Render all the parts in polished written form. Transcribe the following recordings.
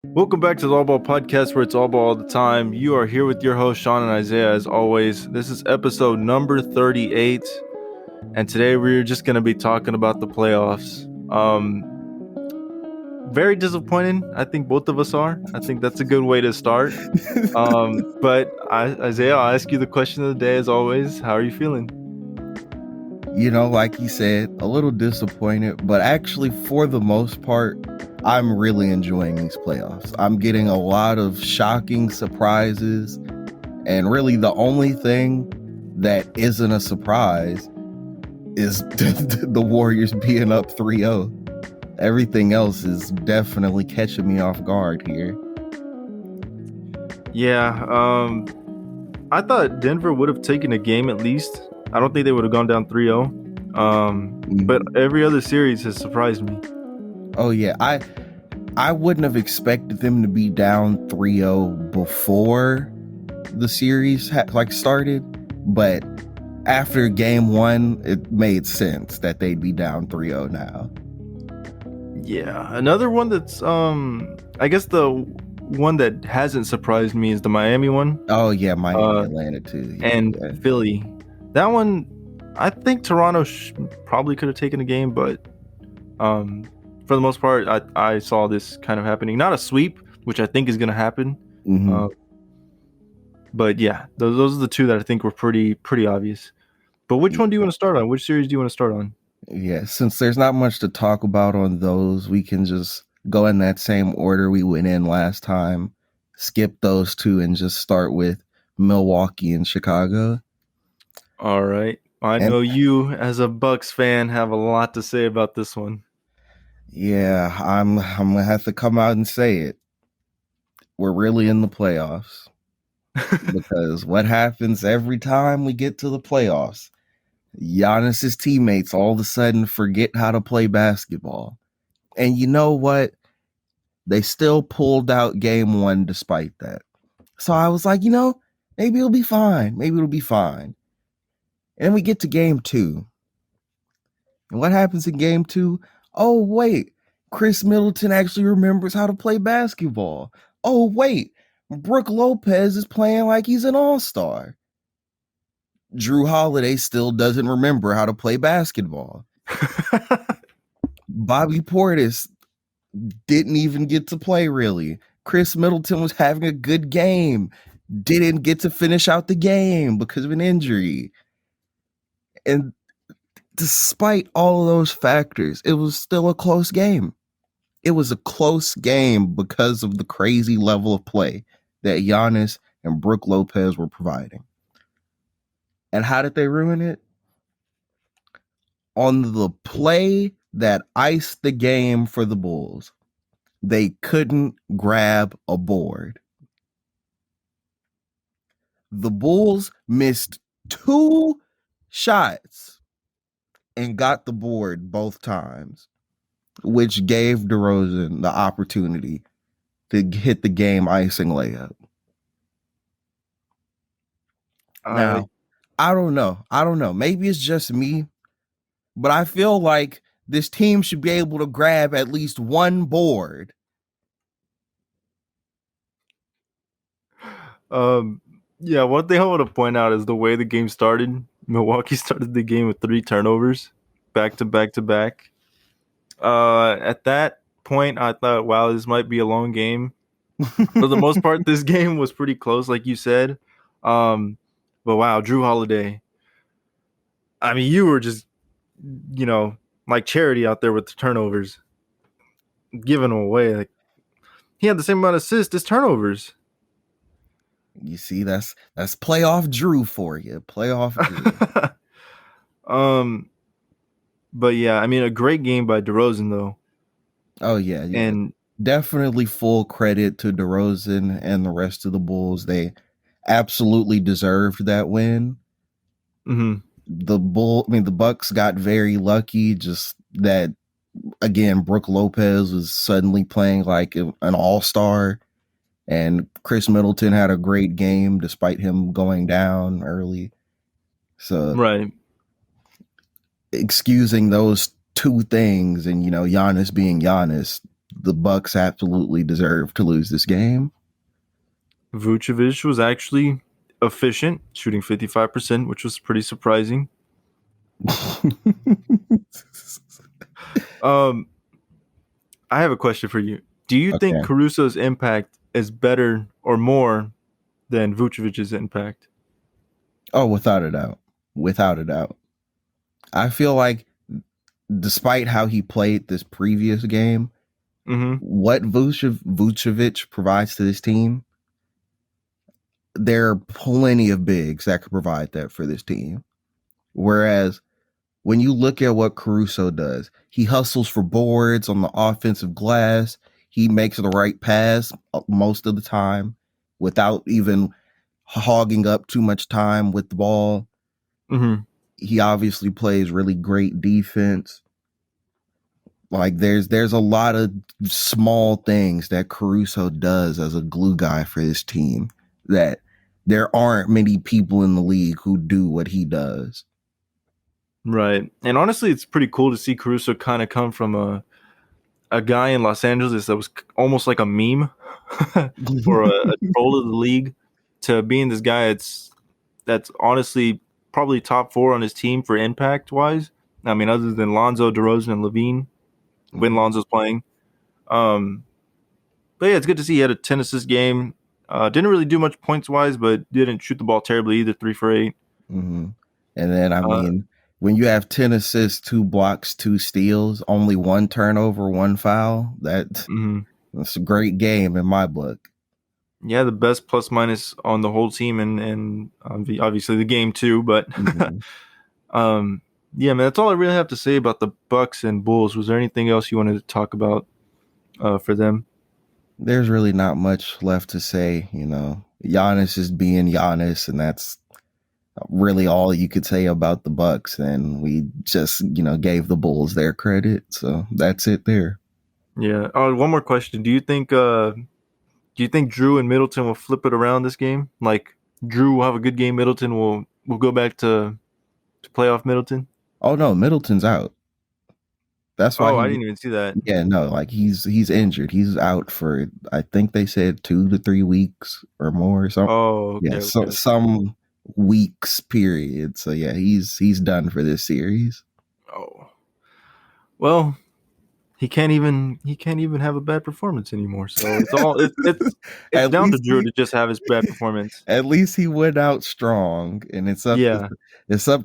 Welcome back to the All Ball Podcast, where it's all ball all the time. You are here with your host, Sean and Isaiah, as always. This is episode number 38, and today we're just going to be talking about the playoffs. Very disappointing. I think both of us are. I think that's a good way to start. Isaiah, I'll ask you the question of the day, as always. How are you feeling? Like you said, a little disappointed, but actually, for the most part, I'm really enjoying these playoffs. I'm getting a lot of shocking surprises, and really the only thing that isn't a surprise is the Warriors being up 3-0. Everything else is definitely catching me off guard here. Yeah, I thought Denver would have taken a game at least. I don't think they would have gone down 3-0. But every other series has surprised me. Oh yeah, I wouldn't have expected them to be down 3-0 before the series started, but after game one, it made sense that they'd be down 3-0 now. Yeah, another one that's I guess the one that hasn't surprised me is the Miami one. Oh yeah, Miami, Atlanta too. Yeah, and Philly. That one, I think Toronto probably could have taken a game, but for the most part, I saw this kind of happening. Not a sweep, which I think is going to happen. Mm-hmm. But yeah, those are the two that I think were pretty obvious. But which one do you want to start on? Which series do you want to start on? Yeah, since there's not much to talk about on those, we can just go in that same order we went in last time, skip those two, and just start with Milwaukee and Chicago. All right. I know you, as a Bucks fan, have a lot to say about this one. Yeah, I'm gonna have to come out and say it. We're really in the playoffs. Because what happens every time we get to the playoffs? Giannis's teammates all of a sudden forget how to play basketball. And you know what? They still pulled out game one despite that. So I was like, maybe it'll be fine. Maybe it'll be fine. And we get to game two. And what happens in game two? Oh, wait. Chris Middleton actually remembers how to play basketball. Oh, wait. Brook Lopez is playing like he's an all-star. Jrue Holiday still doesn't remember how to play basketball. Bobby Portis didn't even get to play, really. Chris Middleton was having a good game. Didn't get to finish out the game because of an injury. And despite all of those factors, it was still a close game. It was a close game because of the crazy level of play that Giannis and Brook Lopez were providing. And how did they ruin it? On the play that iced the game for the Bulls, they couldn't grab a board. The Bulls missed 2 shots and got the board both times, which gave DeRozan the opportunity to hit the game icing layup. Now, I don't know. Maybe it's just me, but I feel like this team should be able to grab at least one board. Yeah, one thing I want to point out is the way the game started. Milwaukee started the game with 3 turnovers, back to back to back. At that point, I thought, wow, this might be a long game. For the most part, this game was pretty close, like you said. But wow, Jrue Holiday. I mean, you were just, like charity out there with the turnovers, giving them away. Like, he had the same amount of assists as turnovers. You see, that's playoff Jrue for you. Playoff Jrue. But yeah, I mean, a great game by DeRozan though. Oh yeah. And definitely full credit to DeRozan and the rest of the Bulls. They absolutely deserved that win. Mm-hmm. The Bucks got very lucky. Just that, again, Brook Lopez was suddenly playing like an all-star. And Chris Middleton had a great game despite him going down early. So, right. Excusing those 2 things and, Giannis being Giannis, the Bucks absolutely deserve to lose this game. Vucevic was actually efficient, shooting 55%, which was pretty surprising. I have a question for you. Do you think Caruso's impact is better or more than Vucevic's impact? Oh, without a doubt. Without a doubt. I feel like despite how he played this previous game, what Vucevic provides to this team, there are plenty of bigs that could provide that for this team. Whereas when you look at what Caruso does, he hustles for boards on the offensive glass. He makes the right pass most of the time without even hogging up too much time with the ball. He obviously plays really great defense. Like there's a lot of small things that Caruso does as a glue guy for this team that there aren't many people in the league who do what he does. Right. And honestly, it's pretty cool to see Caruso kind of come from a guy in Los Angeles that was almost like a meme for a troll of the league to being this guy that's honestly probably top 4 on his team for impact wise. I mean, other than Lonzo, DeRozan, and Levine, when Lonzo's playing. But yeah, it's good to see he had a 10 assist game. Didn't really do much points wise, but didn't shoot the ball terribly either, 3 for 8. And then, I mean, when you have 10 assists, 2 blocks, 2 steals, only 1 turnover, 1 foul, that's a great game in my book. Yeah, the best plus minus on the whole team and obviously the game too. But yeah, man, that's all I really have to say about the Bucks and Bulls. Was there anything else you wanted to talk about for them? There's really not much left to say. You know, Giannis is being Giannis, and that's really all you could say about the Bucks. And we just, gave the Bulls their credit. So that's it there. Yeah. One more question. Do you think Drew and Middleton will flip it around this game? Like Drew will have a good game, Middleton will go back to playoff Middleton? Oh no, Middleton's out. That's why. I didn't even see that. Yeah, no, like he's injured. He's out for, I think they said 2 to 3 weeks or more. So okay, some weeks period. So yeah, he's done for this series. Oh, well, he can't even have a bad performance anymore. So it's down to Drew to just have his bad performance. At least he went out strong, and it's up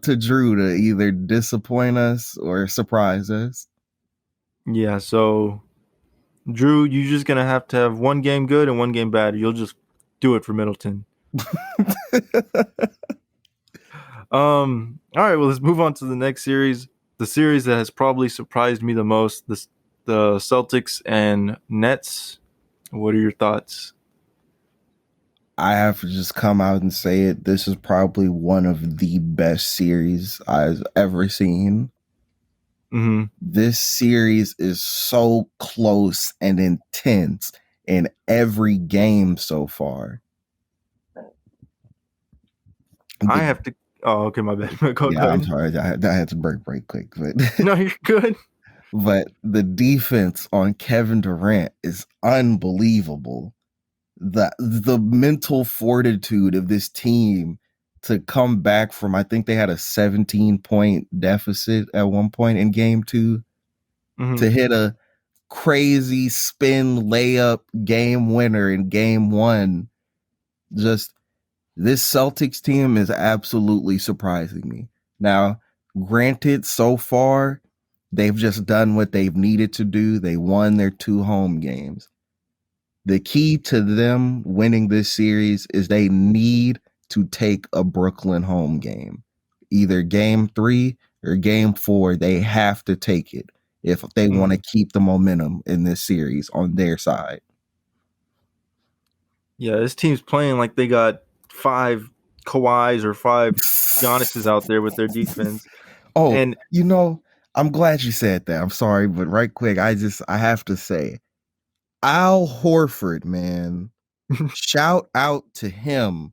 to Drew to either disappoint us or surprise us. Yeah, so Drew, you're just gonna have to have 1 game good and 1 game bad. You'll just do it for Middleton. All right, well, let's move on to the next series. The series that has probably surprised me the most, the Celtics and Nets. What are your thoughts? I have to just come out and say it. This is probably one of the best series I've ever seen. This series is so close and intense in every game so far. I have to. Oh, okay, my bad. Go ahead. I'm sorry. I had to break quick, but no, you're good. But the defense on Kevin Durant is unbelievable. The mental fortitude of this team to come back from, I think they had a 17-point deficit at one point in game 2, to hit a crazy spin layup game winner in game 1. Just this Celtics team is absolutely surprising me. Now, granted, so far, they've just done what they've needed to do. They won their 2 home games. The key to them winning this series is they need to take a Brooklyn home game. Either game 3 or game 4, they have to take it if they want to keep the momentum in this series on their side. Yeah, this team's playing like they got 5 Kawhis or 5 Giannis's out there with their defense. And I'm glad you said that. I'm sorry, but right quick, I have to say, Al Horford, man, shout out to him,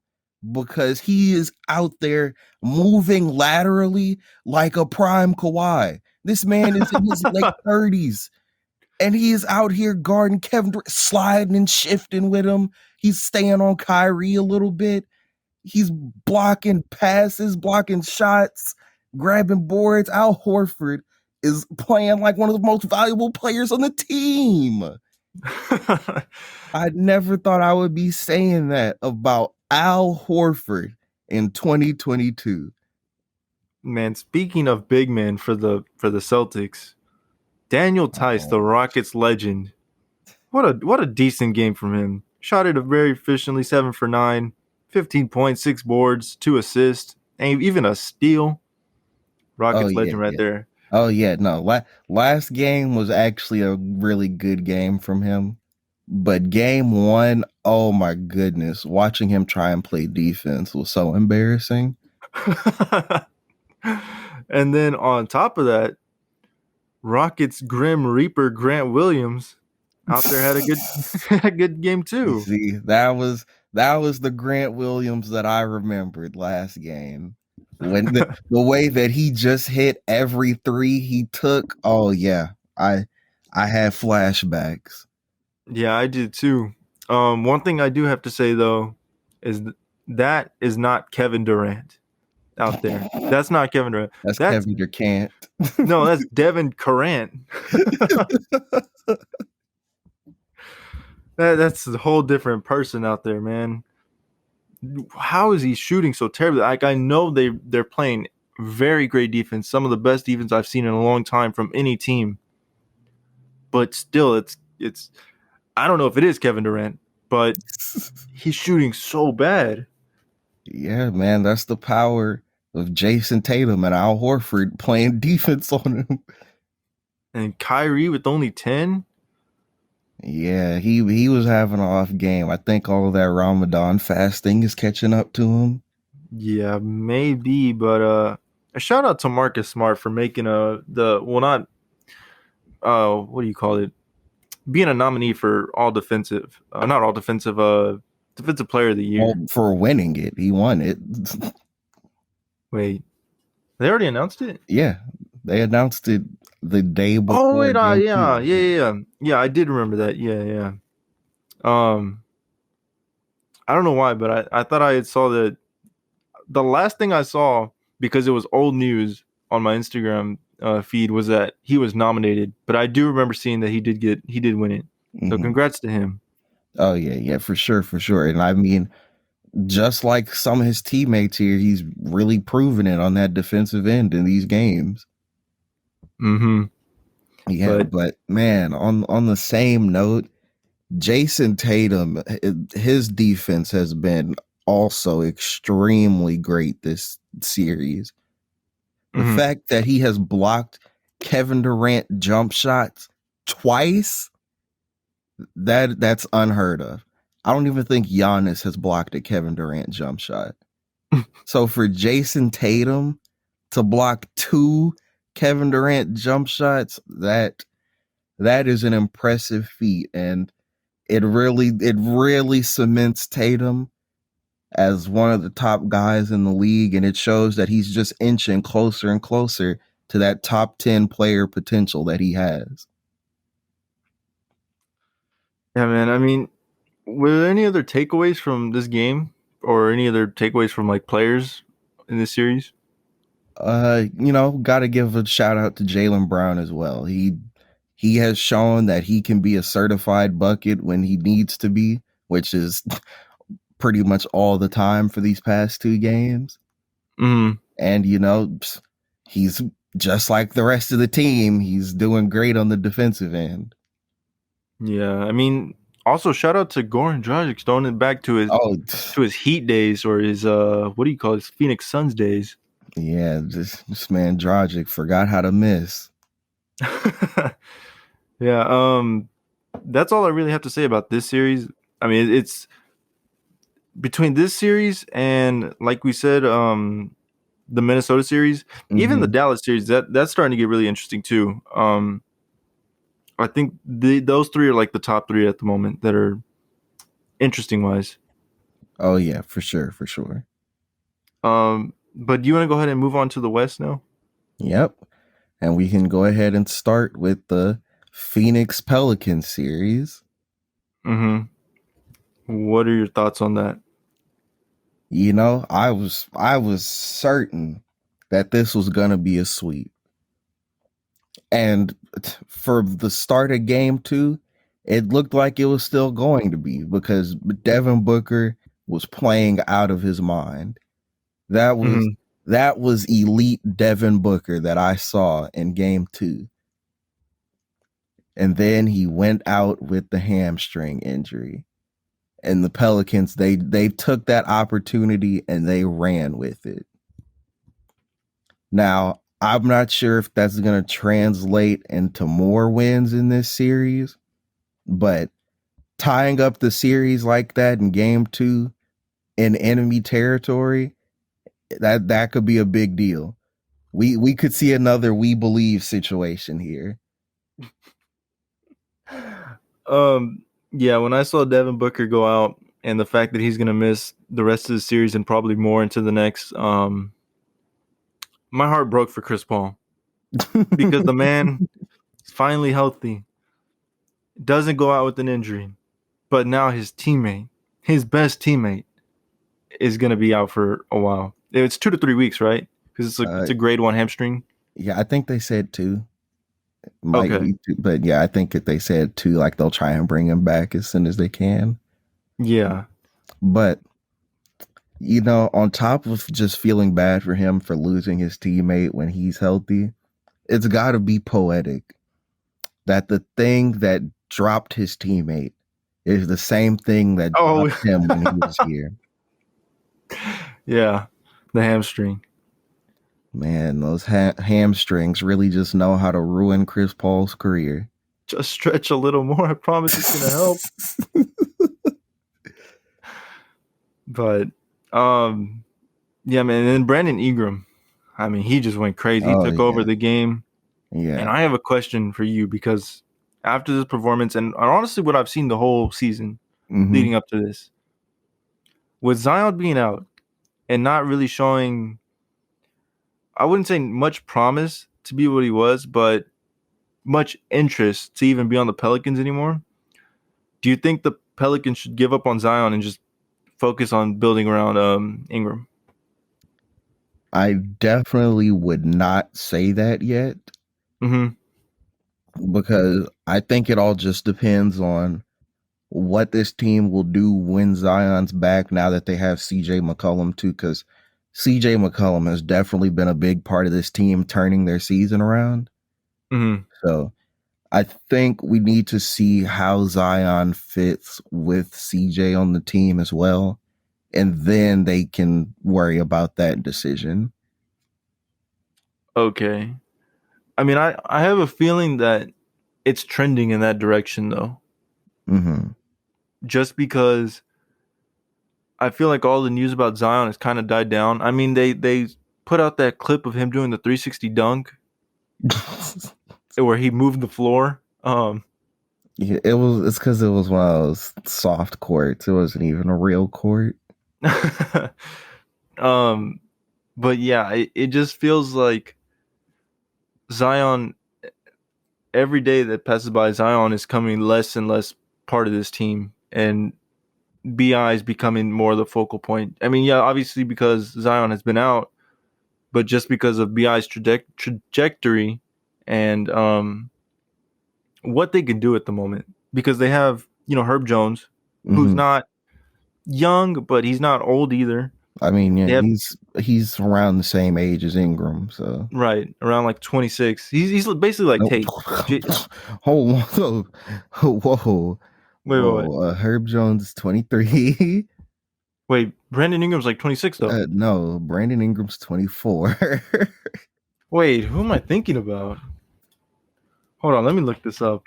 because he is out there moving laterally like a prime Kawhi. This man is in his late 30s, and he is out here guarding Kevin Durant, sliding and shifting with him. He's staying on Kyrie a little bit. He's blocking passes, blocking shots, grabbing boards. Al Horford is playing like one of the most valuable players on the team. I never thought I would be saying that about Al Horford in 2022. Man, speaking of big men for the Celtics, Daniel Tice, the Rockets legend. What a decent game from him. Shot it very efficiently, 7 for 9, 15 points, 6 boards, 2 assists, and even a steal. Rockets legend right there. Oh yeah, no. Last game was actually a really good game from him. But game 1, oh my goodness, watching him try and play defense was so embarrassing. And then on top of that, Rockets Grim Reaper Grant Williams out there had a good game too. See, that was the Grant Williams that I remembered last game. When the way that he just hit every 3 he took, oh yeah, I had flashbacks. Yeah, I did too. One thing I do have to say though is that is not Kevin Durant out there. That's not Kevin Durant. That's Kevin Durant. No, that's Devin Durant. That's a whole different person out there, man. How is he shooting so terribly? Like, I know they're playing very great defense, some of the best defense I've seen in a long time from any team. But still, it's I don't know if it is Kevin Durant, but he's shooting so bad. Yeah, man, that's the power of Jason Tatum and Al Horford playing defense on him. And Kyrie with only 10? Yeah, he was having an off game. I think all of that Ramadan fasting is catching up to him. Yeah, maybe, but a shout out to Marcus Smart for making what do you call it? Being a nominee for defensive player of the year. Well, for winning it. He won it. Wait, they already announced it? Yeah, they announced it the day before. Oh wait, yeah, I did remember that. Yeah. I don't know why, but I thought I saw that. The last thing I saw, because it was old news on my Instagram feed, was that he was nominated. But I do remember seeing that he did win it. So congrats to him. Oh yeah, for sure. And I mean, just like some of his teammates here, he's really proven it on that defensive end in these games. Mm-hmm. Yeah, but man, on the same note, Jason Tatum, his defense has been also extremely great this series. The fact that he has blocked Kevin Durant jump shots twice, that's unheard of. I don't even think Giannis has blocked a Kevin Durant jump shot. So for Jason Tatum to block 2 Kevin Durant jump shots, that is an impressive feat, and it really cements Tatum as one of the top guys in the league, and it shows that he's just inching closer and closer to that top 10 player potential that he has. Yeah, man. I mean, were there any other takeaways from this game, or any other takeaways from like players in this series? Got to give a shout out to Jaylen Brown as well. He has shown that he can be a certified bucket when he needs to be, which is pretty much all the time for these past 2 games. Mm-hmm. And he's just like the rest of the team. He's doing great on the defensive end. Yeah, I mean, also shout out to Goran Dragic, throwing it back to his Heat days, or his what do you call it, his Phoenix Suns days. Yeah, this man Dragic forgot how to miss. Yeah, that's all I really have to say about this series. I mean, it's between this series and, like we said, the Minnesota series, even the Dallas series, that's starting to get really interesting too. I think those 3 are like the top 3 at the moment that are interesting wise. Oh yeah, for sure. But do you want to go ahead and move on to the West now? Yep. And we can go ahead and start with the Phoenix Pelicans series. Mm-hmm. What are your thoughts on that? You know, I was certain that this was gonna be a sweep. And for the start of game two, it looked like it was still going to be because Devin Booker was playing out of his mind. That was Mm-hmm. that was elite Devin Booker that I saw in game two. And then he went out with the hamstring injury. And the Pelicans, they took that opportunity and they ran with it. Now, I'm not sure if that's going to translate into more wins in this series, but tying up the series like that in game two in enemy territory, that could be a big deal. We could see another we believe situation here. Yeah, when I saw Devin Booker go out and the fact that he's gonna miss the rest of the series and probably more into the next, my heart broke for Chris Paul because the man is finally healthy, doesn't go out with an injury, but now his teammate, his best teammate, is gonna be out for a while. It's 2 to 3 weeks, right? Because it's a grade one hamstring. Yeah, I think they said two. Might Okay. be two, but yeah, I think if they said two, like they'll try and bring him back as soon as they can. Yeah. But you know, on top of just feeling bad for him for losing his teammate when he's healthy, it's got to be poetic that the thing that dropped his teammate is the same thing that Oh. dropped him when he was here. Yeah, the hamstring. Man, those hamstrings really just know how to ruin Chris Paul's career. Just stretch a little more. I promise it's gonna help. But yeah, man. And then Brandon Ingram, I mean, he just went crazy. He Oh took over yeah, the game. yeah. And I have a question for you because after this performance, and honestly, what I've seen the whole season Mm-hmm. leading up to this, with Zion being out and not really showing, I wouldn't say much promise to be what he was, but much interest to even be on the Pelicans anymore. Do you think the Pelicans should give up on Zion and just focus on building around Ingram? I definitely would not say that yet Mm-hmm. because I think it all just depends on what this team will do when Zion's back now that they have CJ McCollum too, because CJ McCollum has definitely been a big part of this team turning their season around. Mm-hmm. So I think we need to see how Zion fits with CJ on the team as well. And then they can worry about that decision. Okay. I mean, I have a feeling that it's trending in that direction though. Mm-hmm. Just because I feel like all the news about Zion has kind of died down. I mean, they put out that clip of him doing the 360 dunk where he moved the floor. Yeah, it's because it was one of those soft courts. It wasn't even a real court. um, but yeah, it just feels like Zion. Every day that passes by, Zion is coming less and less part of this team, and Bi is becoming more the focal point. I mean, yeah, obviously because Zion has been out, but just because of Bi's trajectory and what they can do at the moment, because they have Herb Jones, who's Mm-hmm. not young, but he's not old either. I mean, yeah, They have he's around the same age as Ingram, so right around like 26. He's basically like nope. Tate. Hold on. Whoa. Wait. Whoa. Herb Jones is 23. Wait, Brandon Ingram's like 26 though. No, Brandon Ingram's 24. Wait, who am I thinking about? Hold on, let me look this up.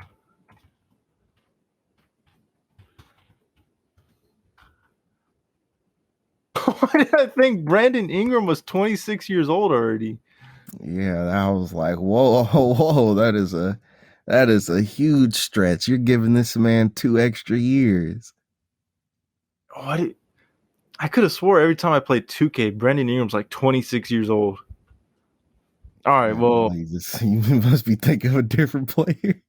Why did I think Brandon Ingram was 26 years old already? Yeah, I was like, whoa, that is a huge stretch. You're giving this man 2 extra years. I could have swore every time I played 2K, Brandon Ingram's like 26 years old. All right, well, You must be thinking of a different player.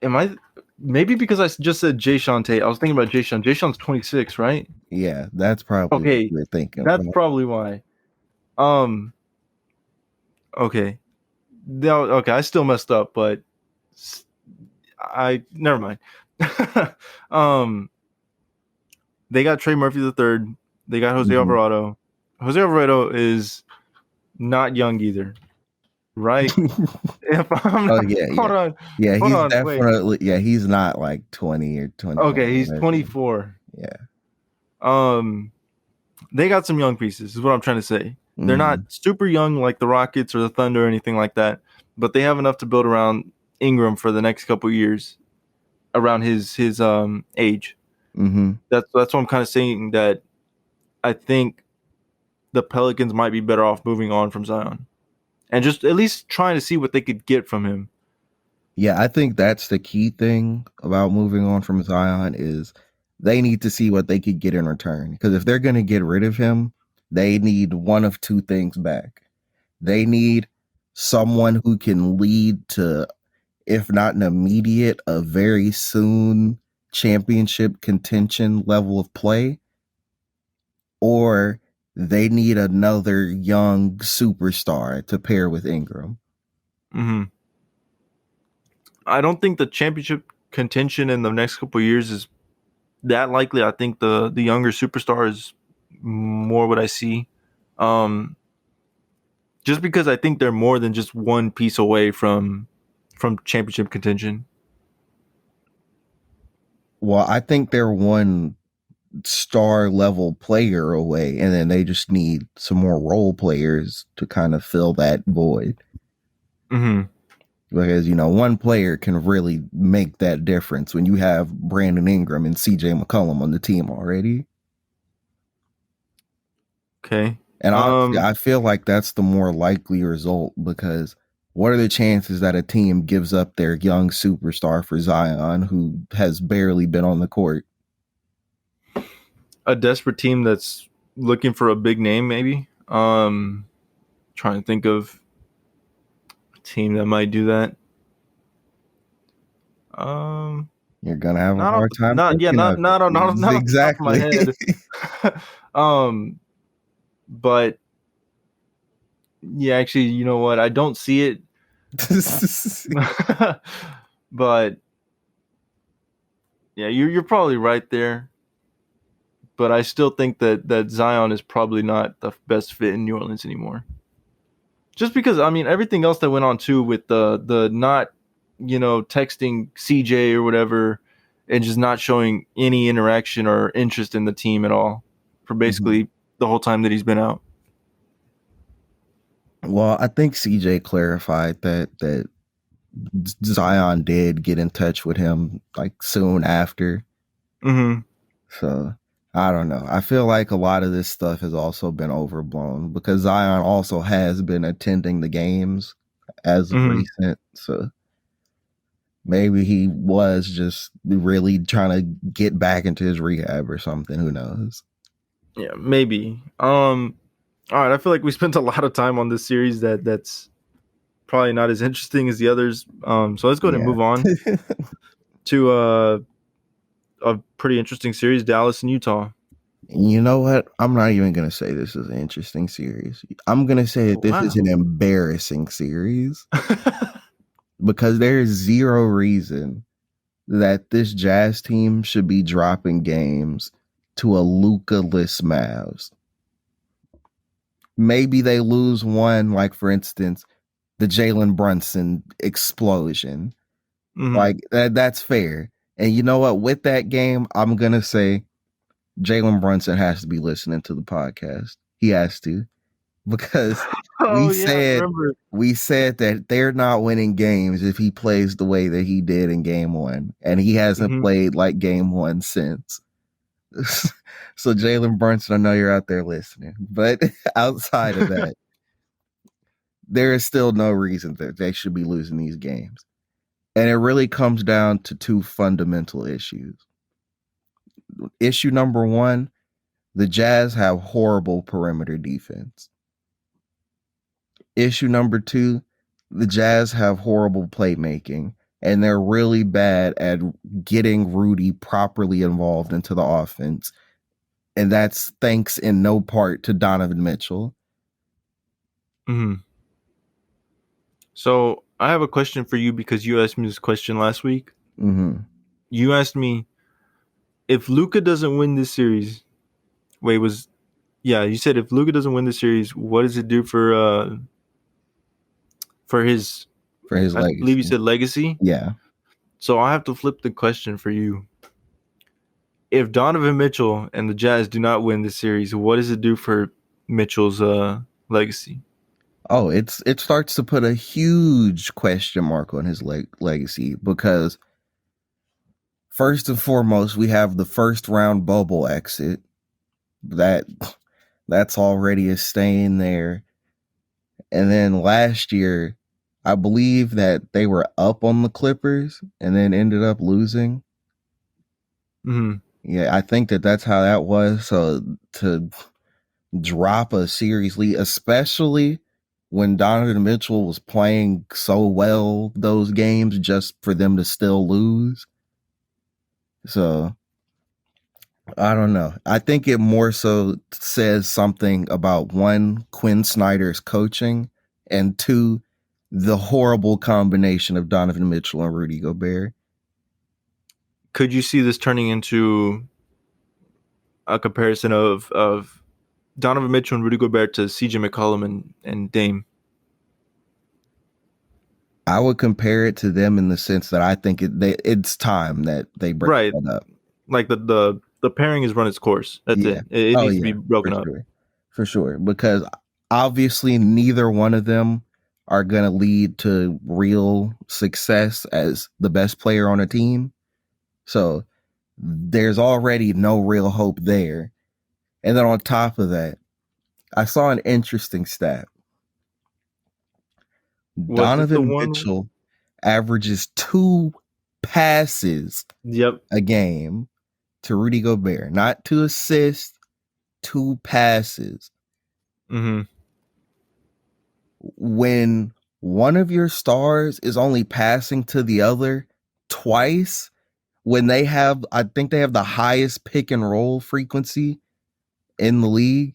Am I? Maybe because I just said Jayshawn Tate. I was thinking about Jayshawn. Jayshawn's 26, right? Yeah, that's probably what Okay, you're thinking that's about. probably why. Um. Okay. No. Okay. I still messed up, but I never mind. um. They got Trey Murphy the third. They got Jose Mhm. Alvarado. Jose Alvarado is not young either, right? If I'm Oh not, yeah, hold yeah. on, Yeah, hold he's on, wait. definitely he's not like 20 or 21 Okay, or he's whatever. 24. Yeah. They got some young pieces, is what I'm trying to say. They're not Mhm. super young like the Rockets or the Thunder or anything like that, but they have enough to build around Ingram for the next couple years, around his age. Mhm. That's what I'm kind of saying, that I think the Pelicans might be better off moving on from Zion and just at least trying to see what they could get from him. Yeah, I think that's the key thing about moving on from Zion is they need to see what they could get in return. Because if they're going to get rid of him, they need one of two things back. They need someone who can lead to, if not an immediate, a very soon championship contention level of play, or they need another young superstar to pair with Ingram. Mm-hmm. I don't think the championship contention in the next couple of years is that likely. I think the younger superstar is more what I see. Um, just because I think they're more than just one piece away from championship contention. Well, I think they're one star level player away, and then they just need some more role players to kind of fill that void. Mm-hmm. Because one player can really make that difference when you have Brandon Ingram and CJ McCollum on the team already. Okay. And honestly, I feel like that's the more likely result, because what are the chances that a team gives up their young superstar for Zion, who has barely been on the court? A desperate team that's looking for a big name, maybe. Trying to think of a team that might do that. You're gonna have a Not off hard the, time not yeah, thinking not of it. not not off the top of my Exactly. head. But yeah, actually, you know what? I don't see it. But yeah, you're probably right there. But I still think that Zion is probably not the best fit in New Orleans anymore. Just because I mean everything else that went on too, with the not texting CJ or whatever, and just not showing any interaction or interest in the team at all for Mhm. basically the whole time that he's been out. Well, I think CJ clarified that Zion did get in touch with him like soon after. Mm-hmm. So I don't know. I feel like a lot of this stuff has also been overblown, because Zion also has been attending the games as of Mm-hmm. recent. So maybe he was just really trying to get back into his rehab or something. Who knows? Yeah, maybe. All right, I feel like we spent a lot of time on this series that's probably not as interesting as the others. So let's go ahead and Yeah. move on to a pretty interesting series, Dallas and Utah. You know what? I'm not even going to say this is an interesting series. I'm going to say that this is Wow. an embarrassing series, because there is zero reason that this Jazz team should be dropping games to a Luka-less Mavs. Maybe they lose one, like for instance, the Jalen Brunson explosion. Mm-hmm. Like that's fair. And you know what? With that game, I'm gonna say Jalen Brunson has to be listening to the podcast. He has to, because we Oh yeah, I said remember. we said that they're not winning games if he plays the way that he did in game one, and he hasn't Mm-hmm. played like game one since. So Jalen Brunson, I know you're out there listening, but outside of that, there is still no reason that they should be losing these games. And it really comes down to two fundamental issues. Issue number one, the Jazz have horrible perimeter defense. Issue number two, the Jazz have horrible playmaking, and they're really bad at getting Rudy properly involved into the offense. And that's thanks in no part to Donovan Mitchell. Mm-hmm. So I have a question for you because you asked me this question last week. Mm-hmm. You asked me if Luka doesn't win this series. You said if Luka doesn't win the series, what does it do for his? I believe you legacy. said legacy. Yeah. So I have to flip the question for you. If Donovan Mitchell and the Jazz do not win this series, what does it do for Mitchell's legacy? Oh, it starts to put a huge question mark on his legacy because first and foremost, we have the first round bubble exit. That's already a stain there. And then last year, I believe that they were up on the Clippers and then ended up losing. Mm-hmm. Yeah, I think that's how that was. So to drop a series lead, especially when Donovan Mitchell was playing so well those games, just for them to still lose. So I don't know. I think it more so says something about one, Quinn Snyder's coaching, and two, the horrible combination of Donovan Mitchell and Rudy Gobert. Could you see this turning into a comparison of Donovan Mitchell and Rudy Gobert to CJ McCollum and Dame? I would compare it to them in the sense that I think it's time that they break that up. Like the pairing has run its course. That's it. It needs to be broken up. For sure. Because obviously neither one of them are going to lead to real success as the best player on a team. So there's already no real hope there. And then on top of that, I saw an interesting stat. Donovan Mitchell averages 2 passes a game to Rudy Gobert. Not 2 assists, 2 passes. Mm-hmm. When one of your stars is only passing to the other twice, when I think they have the highest pick and roll frequency in the league,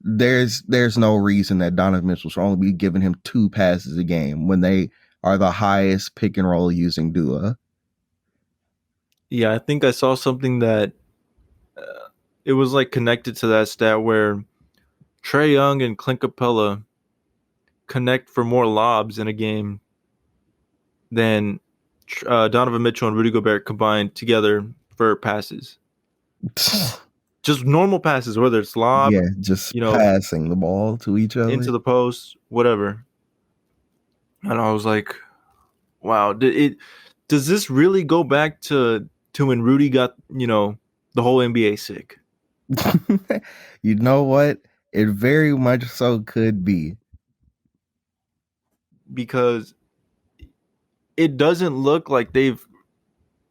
there's no reason that Donovan Mitchell should only be giving him 2 passes a game when they are the highest pick and roll using duo. Yeah, I think I saw something that it was like connected to that stat where Trae Young and Clint Capella connect for more lobs in a game than Donovan Mitchell and Rudy Gobert combined together for passes. Just normal passes, whether it's lob, just passing the ball to each other into the post, whatever. And I was like, wow, does this really go back to when Rudy got, the whole NBA sick? You know what? It very much so could be. Because it doesn't look like they've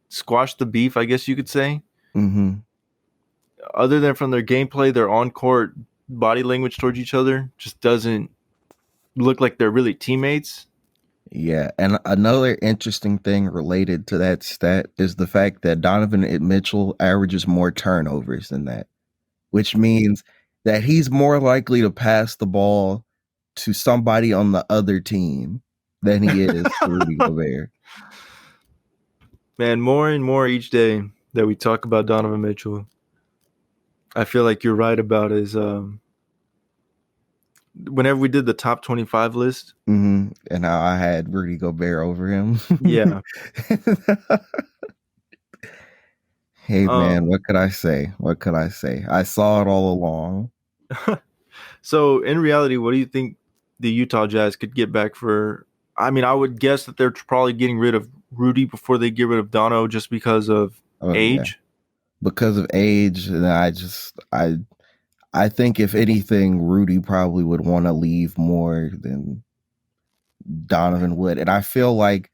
squashed the beef, I guess you could say. Mm-hmm. Other than from their gameplay, their on-court body language towards each other just doesn't look like they're really teammates. Yeah, and another interesting thing related to that stat is the fact that Donovan Mitchell averages more turnovers than that, which means that he's more likely to pass the ball to somebody on the other team than he is to Rudy Gobert. Man, more and more each day that we talk about Donovan Mitchell, I feel like you're right about his whenever we did the top 25 list. Mm-hmm. And how I had Rudy Gobert over him. Yeah. Hey, man, what could I say? I saw it all along. So, in reality, what do you think the Utah Jazz could get back for? I mean, I would guess that they're probably getting rid of Rudy before they get rid of Dono just because of age. Yeah. Because of age, and I think if anything, Rudy probably would want to leave more than Donovan would. And I feel like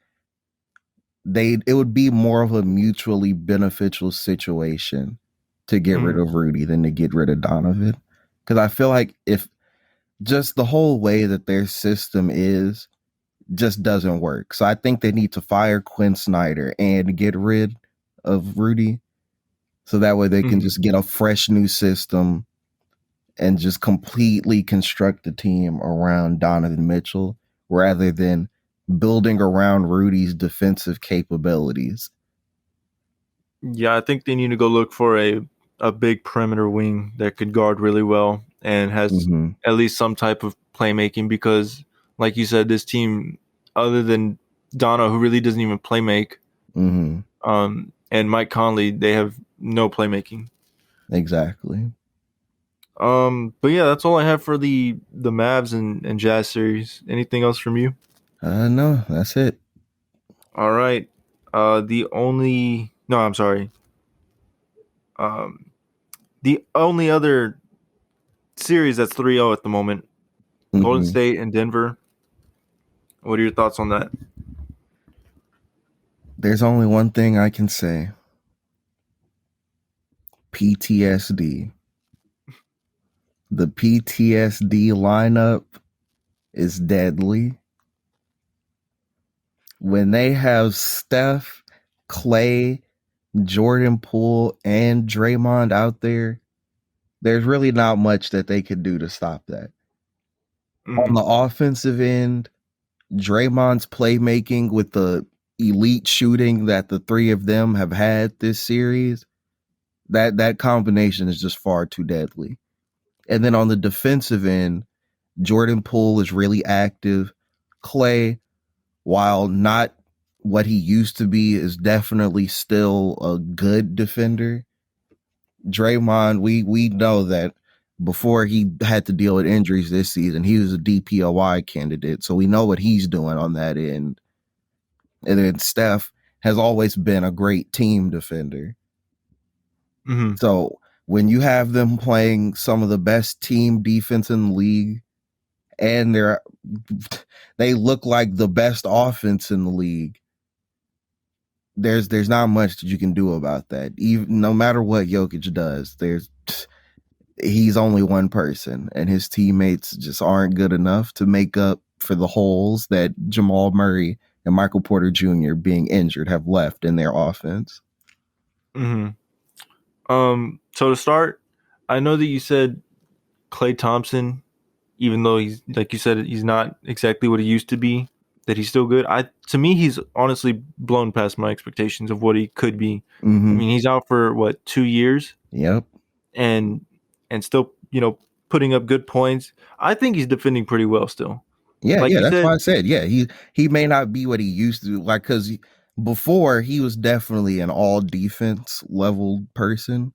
it would be more of a mutually beneficial situation to get rid of Rudy than to get rid of Donovan. Because I feel like if just the whole way that their system is, just doesn't work. So I think they need to fire Quinn Snyder and get rid of Rudy, so that way they can just get a fresh new system and just completely construct the team around Donovan Mitchell rather than building around Rudy's defensive capabilities. Yeah, I think they need to go look for a big perimeter wing that could guard really well and has at least some type of playmaking, because, like you said, this team, other than Dono, who really doesn't even play make, and Mike Conley, they have no playmaking. Exactly. But yeah, that's all I have for the Mavs and Jazz series. Anything else from you? No, that's it. All right. I'm sorry. The only other series that's 3-0 at the moment, Golden State and Denver. What are your thoughts on that? There's only one thing I can say. PTSD. The PTSD lineup is deadly. When they have Steph, Clay, Jordan Poole, and Draymond out there, there's really not much that they could do to stop that. On the offensive end, Draymond's playmaking with the elite shooting that the three of them have had this series, that combination is just far too deadly. And then on the defensive end, Jordan Poole is really active. Clay, while not what he used to be, is definitely still a good defender. Draymond, we know that before he had to deal with injuries this season, he was a DPOY candidate. So we know what he's doing on that end. And then Steph has always been a great team defender. So when you have them playing some of the best team defense in the league, and they look like the best offense in the league, there's not much that you can do about that. Even no matter what Jokic does, he's only one person, and his teammates just aren't good enough to make up for the holes that Jamal Murray and Michael Porter Jr. being injured have left in their offense. So to start, I know that you said Klay Thompson, even though he's, like you said, he's not exactly what he used to be, that he's still good. To me, he's honestly blown past my expectations of what he could be. I mean, he's out for 2 years? Yep. And still, putting up good points. I think he's defending pretty well still. Yeah, like that's why I said, yeah, he may not be what he used to, like, because before he was definitely an all defense level person,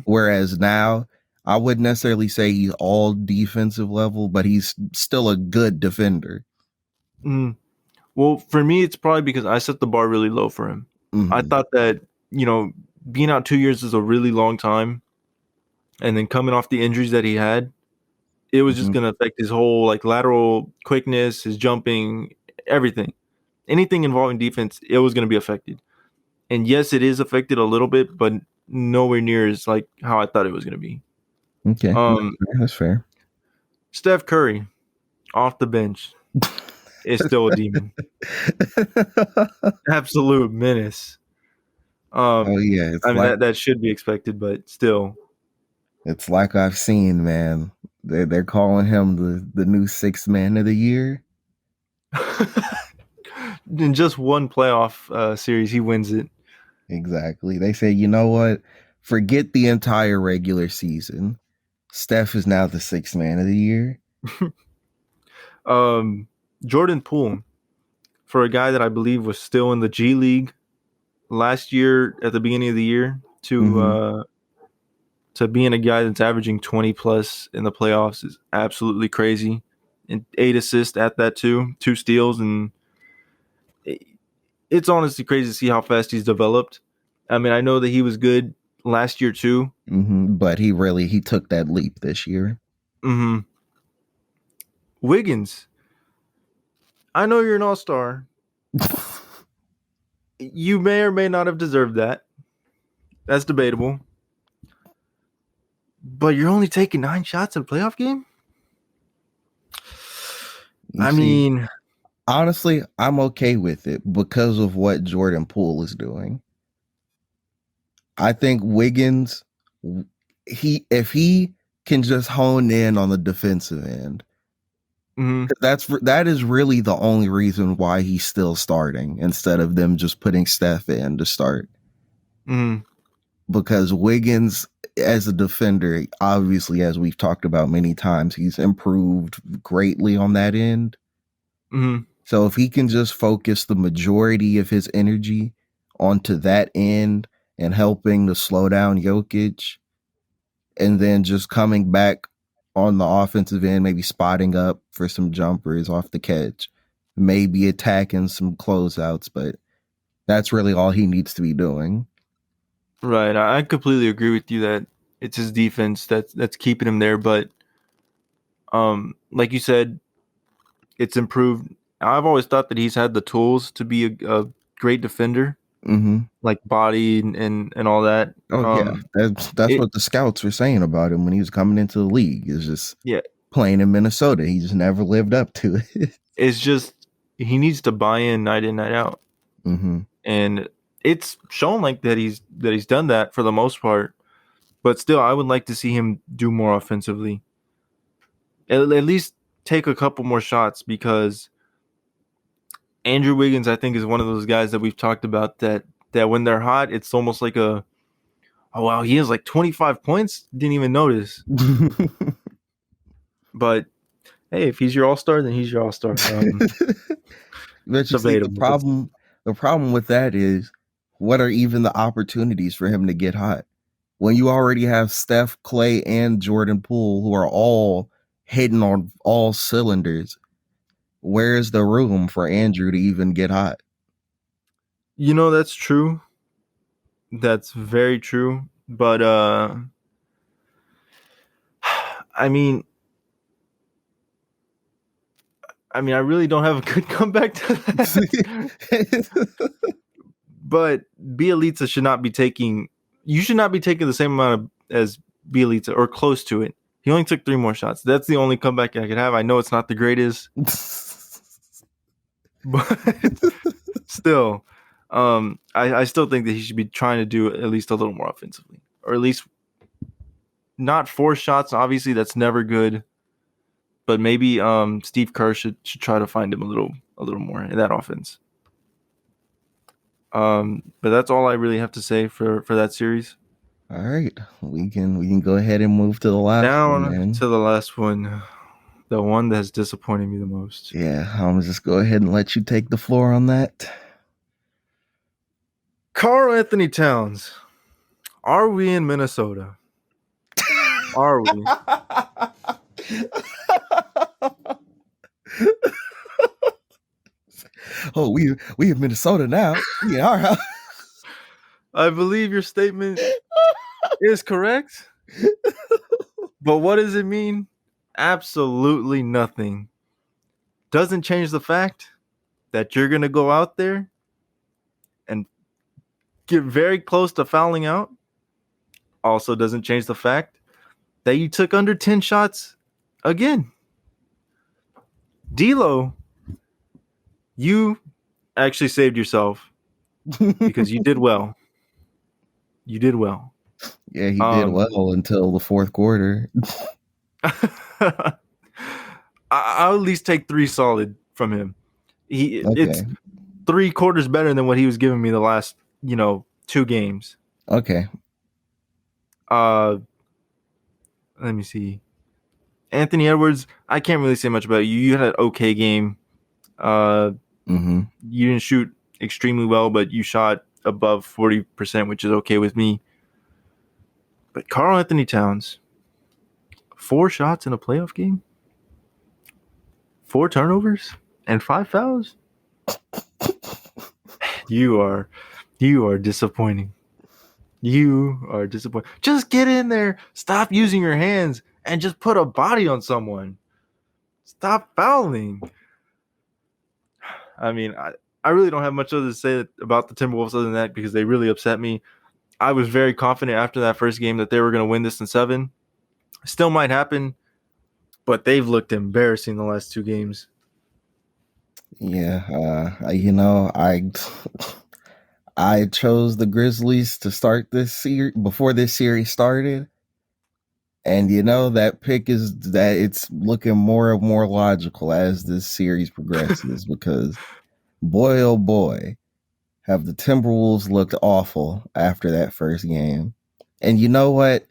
whereas now I wouldn't necessarily say he's all defensive level, but he's still a good defender. Well, for me, it's probably because I set the bar really low for him. I thought that, being out 2 years is a really long time, and then coming off the injuries that he had, it was just going to affect his whole lateral quickness, his jumping, everything. Anything involving defense, it was going to be affected. And yes, it is affected a little bit, but nowhere near as how I thought it was going to be. Okay, that's fair. Steph Curry, off the bench, is still a demon. Absolute menace. Yeah, I mean, that should be expected, but still. It's like I've seen, man. They're calling him the new sixth man of the year. In just one playoff series, he wins it. Exactly. They say, you know what? Forget the entire regular season. Steph is now the sixth man of the year. Jordan Poole, for a guy that I believe was still in the G League last year at the beginning of the year, to being a guy that's averaging 20 plus in the playoffs is absolutely crazy. And 8 assists at that too, 2 steals, and it's honestly crazy to see how fast he's developed. I mean, I know that he was good last year too, but he took that leap this year. Wiggins, I know you're an all-star. You may or may not have deserved that. That's debatable. But you're only taking 9 shots in a playoff game? I mean, Honestly, I'm okay with it because of what Jordan Poole is doing. I think Wiggins, if he can just hone in on the defensive end, Mm-hmm. that is really the only reason why he's still starting instead of them just putting Steph in to start. Mm-hmm. Because Wiggins, as a defender, obviously, as we've talked about many times, he's improved greatly on that end. Mm-hmm. So if he can just focus the majority of his energy onto that end and helping to slow down Jokic, and then just coming back on the offensive end, maybe spotting up for some jumpers off the catch, maybe attacking some closeouts, but that's really all he needs to be doing. Right. I completely agree with you that it's his defense that's keeping him there. But like you said, it's improved. I've always thought that he's had the tools to be a great defender, Mm-hmm. like body and all that. Oh yeah, that's It what the scouts were saying about him when he was coming into the league. Is just yeah, playing in Minnesota. He just never lived up to it. it's just he needs to buy in, night out, Mm-hmm. and it's shown like that he's done that for the most part. But still, I would like to see him do more offensively. At least take a couple more shots because Andrew Wiggins, I think, is one of those guys that we've talked about that when they're hot, it's almost like a oh wow, he has like 25 points. Didn't even notice. But hey, if he's your all star, then he's your all star. But you see, Debatable. the problem with that is, what are even the opportunities for him to get hot when you already have Steph, Clay, and Jordan Poole who are all hitting on all cylinders? Where is the room for Andrew to even get hot? That's true. That's very true. But I mean, I really don't have a good comeback to that. But Bielitsa should not be taking. You should not be taking the same amount as Bielitsa or close to it. He only took 3 more shots. That's the only comeback I could have. I know it's not the greatest, but still, I still think that he should be trying to do at least a little more offensively, or at least not 4 shots. Obviously, that's never good. But maybe Steve Kerr should try to find him a little more in that offense. But that's all I really have to say for that series. All right, we can go ahead and move to the last one, Down man. to the last one, the one that has disappointed me the most. Yeah, I'm just go ahead and let you take the floor on that. Karl Anthony Towns. Are we in Minnesota? Are we? Oh, we have Minnesota now. Yeah, all right. I believe your statement is correct. But what does it mean? Absolutely nothing. Doesn't change the fact that you're going to go out there and get very close to fouling out. Also doesn't change the fact that you took under 10 shots again. D'Lo, you actually saved yourself because you did well. You did well. Yeah, he did well until the fourth quarter. I'll at least take 3 solid from him. It's Okay. 3 quarters better than what he was giving me the last, 2 games. Okay. Let me see. Anthony Edwards, I can't really say much about you. You had an okay game. Mm-hmm. You didn't shoot extremely well, but you shot above 40%, which is okay with me. But Karl Anthony Towns, 4 shots in a playoff game, 4 turnovers, and 5 fouls. You are disappointing. You are disappointing. Just get in there. Stop using your hands and just put a body on someone. Stop fouling. I really don't have much other to say about the Timberwolves other than that because they really upset me. I was very confident after that first game that they were going to win this in 7. Still might happen, but they've looked embarrassing the last 2 games. Yeah, I chose the Grizzlies to start this series before this series started. And that pick is that it's looking more and more logical as this series progresses because boy oh boy, have the Timberwolves looked awful after that first game. And you know what?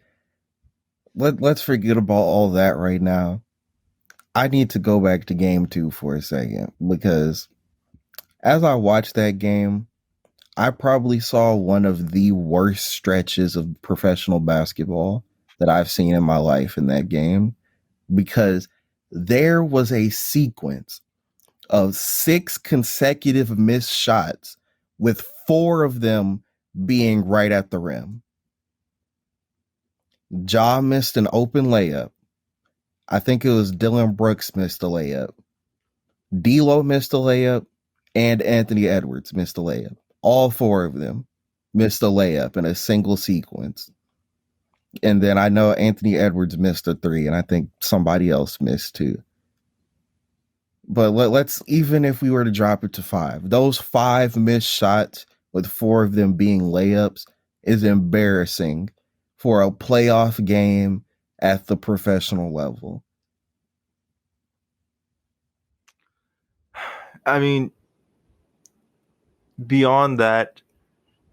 Let's forget about all that right now. I need to go back to game 2 for a second because as I watched that game, I probably saw one of the worst stretches of professional basketball that I've seen in my life in that game because there was a sequence of 6 consecutive missed shots with 4 of them being right at the rim. Ja missed an open layup. I think it was Dylan Brooks missed a layup. D'Lo missed a layup, and Anthony Edwards missed a layup. All 4 of them missed a layup in a single sequence. And then I know Anthony Edwards missed a 3, and I think somebody else missed too. But let's, even if we were to drop it to 5, those 5 missed shots with 4 of them being layups is embarrassing for a playoff game at the professional level. I mean, beyond that,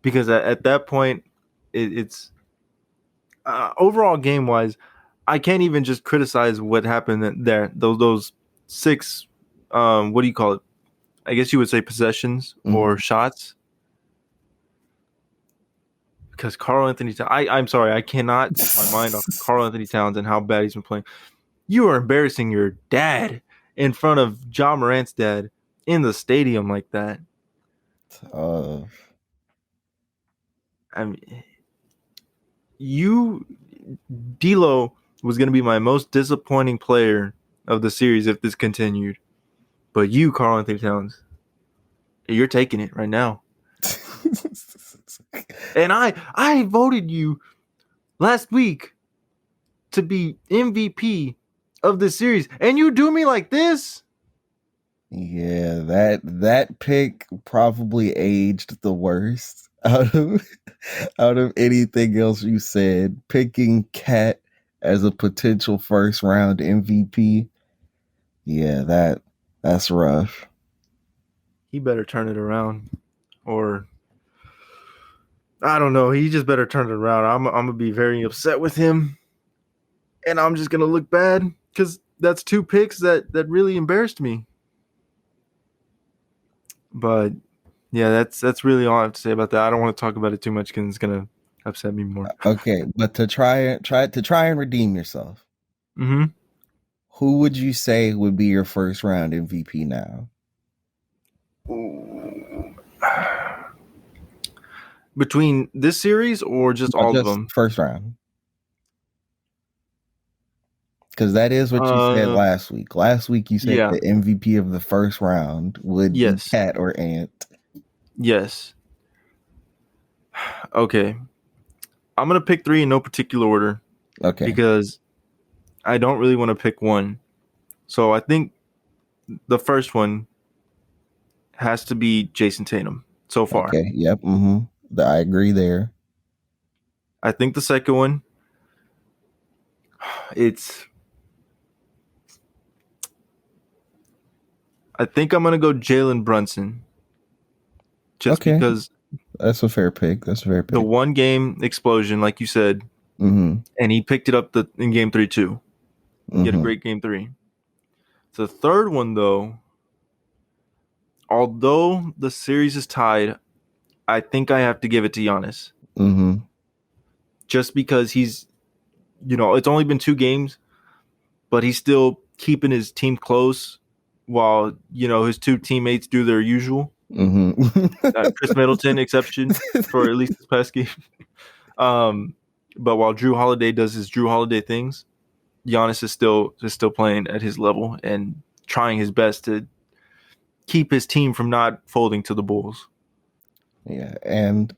because at that point, it's overall game wise, I can't even just criticize what happened there. Those 6, what do you call it? I guess you would say possessions or shots. Because Karl Anthony Towns, I'm sorry, I cannot take my mind off Karl Anthony Towns and how bad he's been playing. You are embarrassing your dad in front of Ja Morant's dad in the stadium like that. I mean, D'Lo was going to be my most disappointing player of the series if this continued. But you, Karl Anthony Towns, you're taking it right now. And I voted you last week to be MVP of the series, and you do me like this? Yeah, that pick probably aged the worst out of anything else you said. Picking Cat as a potential first round MVP. Yeah, that's rough. He better turn it around, or I don't know. He just better turn it around. I'm gonna be very upset with him, and I'm just gonna look bad because that's 2 picks that really embarrassed me. But yeah, that's really all I have to say about that. I don't want to talk about it too much because it's gonna upset me more. Okay, but to try and redeem yourself, who would you say would be your first round MVP now? Between this series or just all of Just them? first round. Because that is what you said last week. Last week you said the MVP of the first round would be Cat or Ant. Yes. Okay. I'm going to pick 3 in no particular order. Okay. Because I don't really want to pick one. So I think the first one has to be Jason Tatum so far. Okay. Yep. I agree there. I think the second one, I think I'm going to go Jalen Brunson. Just because. That's a fair pick. The 1 game explosion, like you said, and he picked it up in game 3 too. He had a great game 3. The third one, though, although the series is tied, I think I have to give it to Giannis. Just because he's, it's only been 2 games, but he's still keeping his team close while, his 2 teammates do their usual. Chris Middleton exception for at least this past game. But while Jrue Holiday does his Jrue Holiday things, Giannis is still playing at his level and trying his best to keep his team from not folding to the Bulls. Yeah, and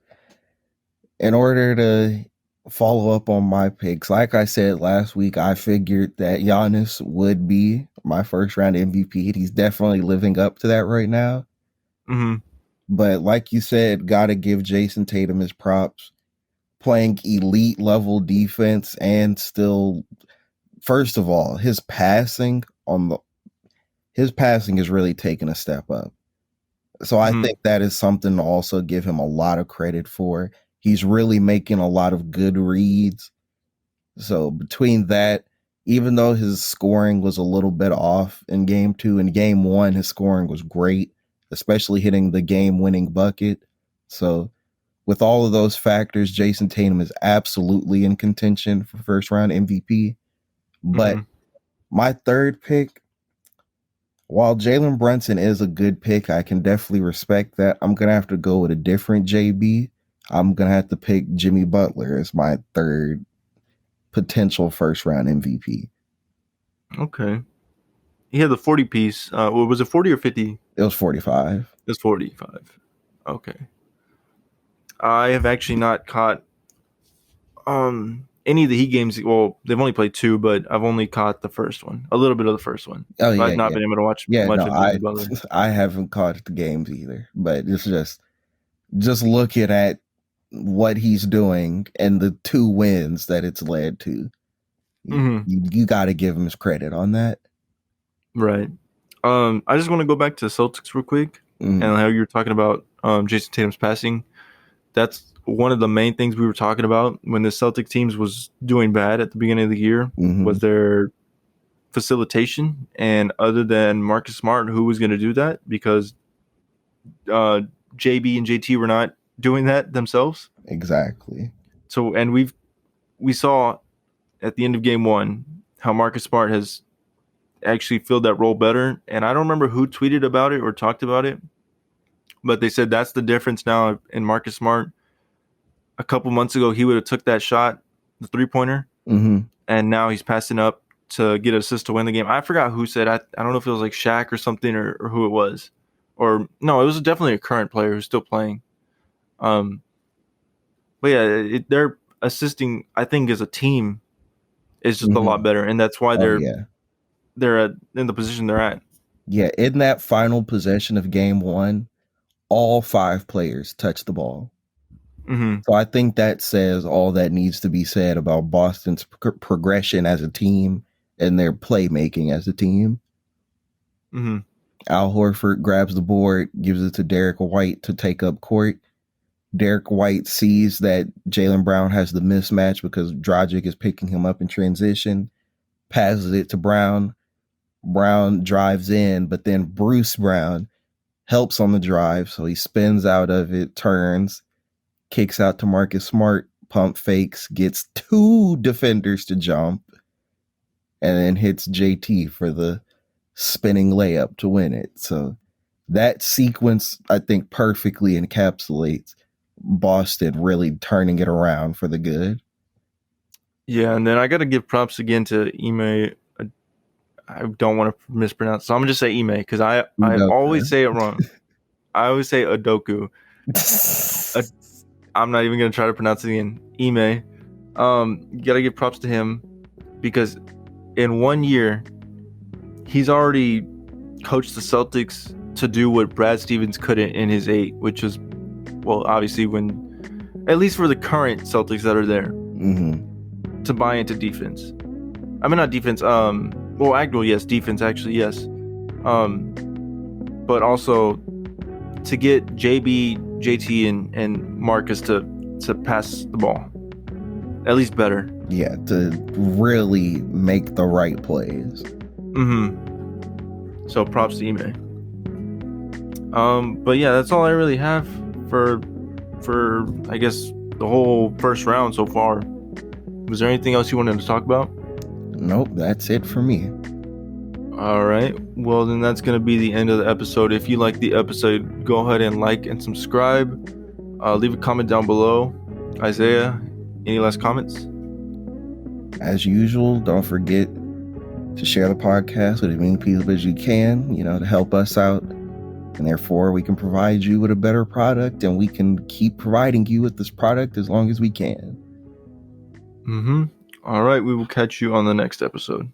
in order to follow up on my picks. Like I said last week, I figured that Giannis would be my first round MVP. He's definitely living up to that right now. Mm-hmm. But like you said, gotta give Jason Tatum his props. Playing elite level defense and still, first of all, his passing is really taking a step up. So I think that is something to also give him a lot of credit for. He's really making a lot of good reads. So between that, even though his scoring was a little bit off in game 2, in game 1, his scoring was great, especially hitting the game-winning bucket. So with all of those factors, Jason Tatum is absolutely in contention for first round MVP. But my third pick, while Jalen Brunson is a good pick, I can definitely respect that. I'm going to have to go with a different JB. I'm going to have to pick Jimmy Butler as my third potential first round MVP. Okay. He had the 40 piece. Was it 40 or 50? It was 45. It was 45. Okay. I have actually not caught any of the Heat games. Well, they've only played 2, but I've only caught the first one. A little bit of the first one. Oh, yeah. I've not been able to watch much of Jimmy Butler. I haven't caught the games either, but it's just looking at what he's doing and the 2 wins that it's led to. You got to give him his credit on that. Right. I just want to go back to the Celtics real quick and how you were talking about Jason Tatum's passing. That's one of the main things we were talking about when the Celtic teams was doing bad at the beginning of the year was their facilitation. And other than Marcus Smart, who was going to do that? Because JB and JT were not doing that themselves. Exactly. So, and we saw at the end of game 1 how Marcus Smart has actually filled that role better. And I don't remember who tweeted about it or talked about it, but they said that's the difference now in Marcus Smart. A couple months ago, he would have took that shot, the 3-pointer, and now he's passing up to get an assist to win the game. I forgot who said. I don't know if it was like Shaq or something or who it was. Or no, it was definitely a current player who's still playing. But yeah, they're assisting, I think, as a team is just a lot better, and that's why they're in the position they're at. Yeah, in that final possession of game 1, all 5 players touched the ball. So I think that says all that needs to be said about Boston's progression as a team and their playmaking as a team. Al Horford grabs the board, gives it to Derek White to take up court. Derek White sees that Jaylen Brown has the mismatch because Dragic is picking him up in transition, passes it to Brown. Brown drives in, but then Bruce Brown helps on the drive, so he spins out of it, turns, kicks out to Marcus Smart, pump fakes, gets 2 defenders to jump, and then hits JT for the spinning layup to win it. So that sequence, I think, perfectly encapsulates Boston really turning it around for the good. Yeah, and then I got to give props again to Ime. I don't want to mispronounce, so I'm gonna just say Ime because I always say it wrong. I always say Udoka. I'm not even gonna try to pronounce it again. Ime. You gotta give props to him because in 1 year he's already coached the Celtics to do what Brad Stevens couldn't in his 8, which was, well, obviously when, at least for the current Celtics that are there, to buy into defense. I mean, not defense. Defense actually, yes. But also to get JB, JT, and Marcus to pass the ball, at least better. Yeah, to really make the right plays. So props to Ime. But yeah, that's all I really have for I guess the whole first round so far. Was there anything else you wanted to talk about? Nope, that's it for me. All right. Well, then that's going to be the end of the episode. If you like the episode, go ahead and like and subscribe. Leave a comment down below. Isaiah, any last comments? As usual, don't forget to share the podcast with as many people as you can, to help us out. And therefore, we can provide you with a better product, and we can keep providing you with this product as long as we can. Mm-hmm. All right, we will catch you on the next episode.